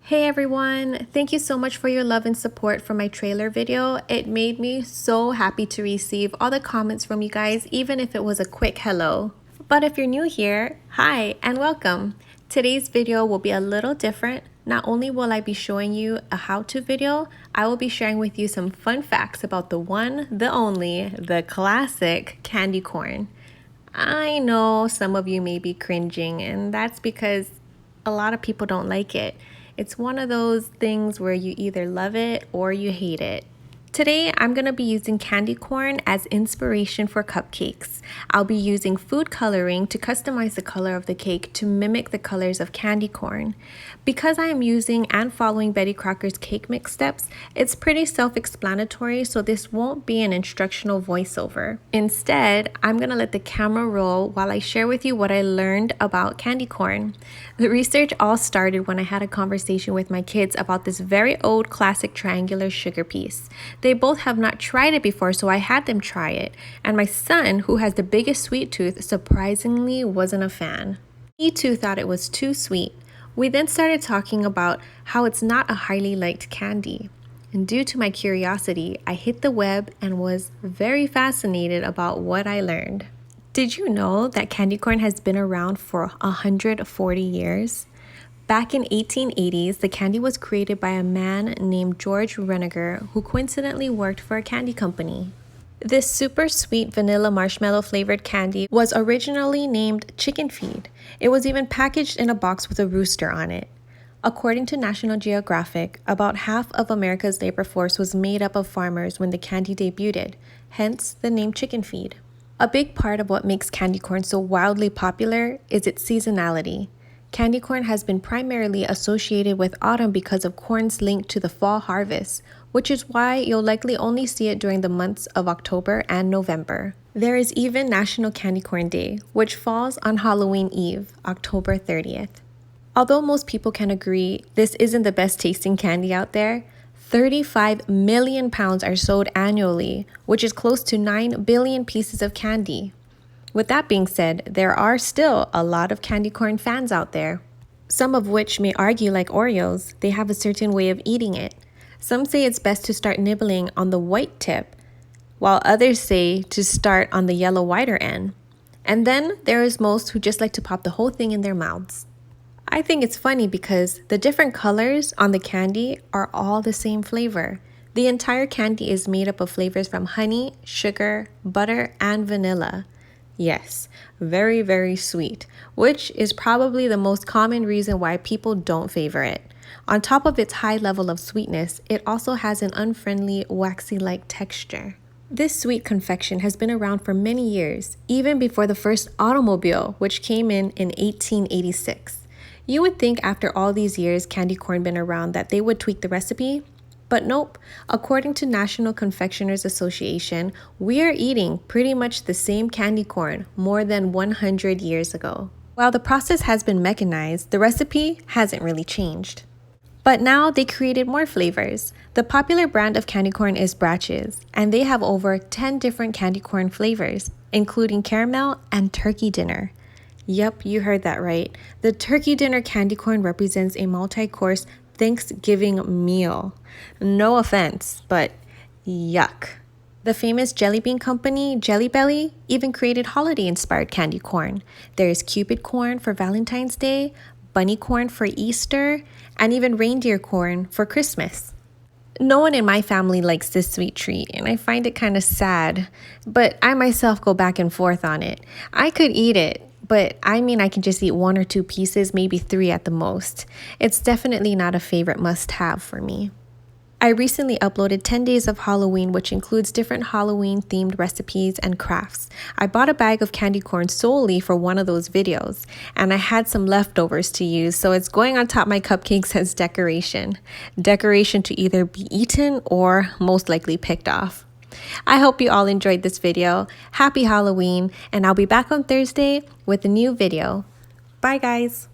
Hey everyone, thank you so much for your love and support for my trailer video. It made me so happy to receive all the comments from you guys, even if it was a quick hello. But if you're new here, hi and welcome. Today's video will be a little different. Not only will I be showing you a how-to video, I will be sharing with you some fun facts about the one, the only, the classic candy corn. I know some of you may be cringing, and that's because a lot of people don't like it. It's one of those things where you either love it or you hate it. Today, I'm going to be using candy corn as inspiration for cupcakes. I'll be using food coloring to customize the color of the cake to mimic the colors of candy corn. Because I am using and following Betty Crocker's cake mix steps, it's pretty self-explanatory, so this won't be an instructional voiceover. Instead, I'm going to let the camera roll while I share with you what I learned about candy corn. The research all started when I had a conversation with my kids about this very old classic triangular sugar piece. They both have not tried it before, so I had them try it, and my son, who has the biggest sweet tooth, surprisingly wasn't a fan. He too thought it was too sweet. We then started talking about how it's not a highly liked candy. And due to my curiosity, I hit the web and was very fascinated about what I learned. Did you know that candy corn has been around for 140 years? Back in 1880s, the candy was created by a man named George Renninger, who coincidentally worked for a candy company. This super sweet vanilla marshmallow flavored candy was originally named Chicken Feed. It was even packaged in a box with a rooster on it. According to National Geographic, about half of America's labor force was made up of farmers when the candy debuted, hence the name Chicken Feed. A big part of what makes candy corn so wildly popular is its seasonality. Candy corn has been primarily associated with autumn because of corn's link to the fall harvest, which is why you'll likely only see it during the months of October and November. There is even National Candy Corn Day, which falls on Halloween Eve, October 30th. Although most people can agree this isn't the best tasting candy out there, 35 million pounds are sold annually, which is close to 9 billion pieces of candy. With that being said, there are still a lot of candy corn fans out there. Some of which may argue, like Oreos, they have a certain way of eating it. Some say it's best to start nibbling on the white tip, while others say to start on the yellow whiter end. And then there is most who just like to pop the whole thing in their mouths. I think it's funny because the different colors on the candy are all the same flavor. The entire candy is made up of flavors from honey, sugar, butter, and vanilla. Yes, very, very sweet, which is probably the most common reason why people don't favor it. On top of its high level of sweetness, it also has an unfriendly, waxy-like texture. This sweet confection has been around for many years, even before the first automobile, which came in 1886. You would think after all these years candy corn been around that they would tweak the recipe, but nope. According to National Confectioners Association, we are eating pretty much the same candy corn more than 100 years ago. While the process has been mechanized, the recipe hasn't really changed. But now they created more flavors. The popular brand of candy corn is Bratches, and they have over 10 different candy corn flavors, including caramel and turkey dinner. Yep, you heard that right. The turkey dinner candy corn represents a multi-course Thanksgiving meal. No offense, but yuck. The famous jelly bean company, Jelly Belly, even created holiday-inspired candy corn. There is Cupid corn for Valentine's Day, bunny corn for Easter, and even reindeer corn for Christmas. No one in my family likes this sweet treat, and I find it kind of sad, but I myself go back and forth on it. I could eat it, but I can just eat 1 or 2 pieces, maybe 3 at the most. It's definitely not a favorite must-have for me. I recently uploaded 10 Days of Halloween, which includes different Halloween-themed recipes and crafts. I bought a bag of candy corn solely for one of those videos, and I had some leftovers to use, so it's going on top of my cupcakes as decoration. Decoration to either be eaten or most likely picked off. I hope you all enjoyed this video. Happy Halloween, and I'll be back on Thursday with a new video. Bye guys!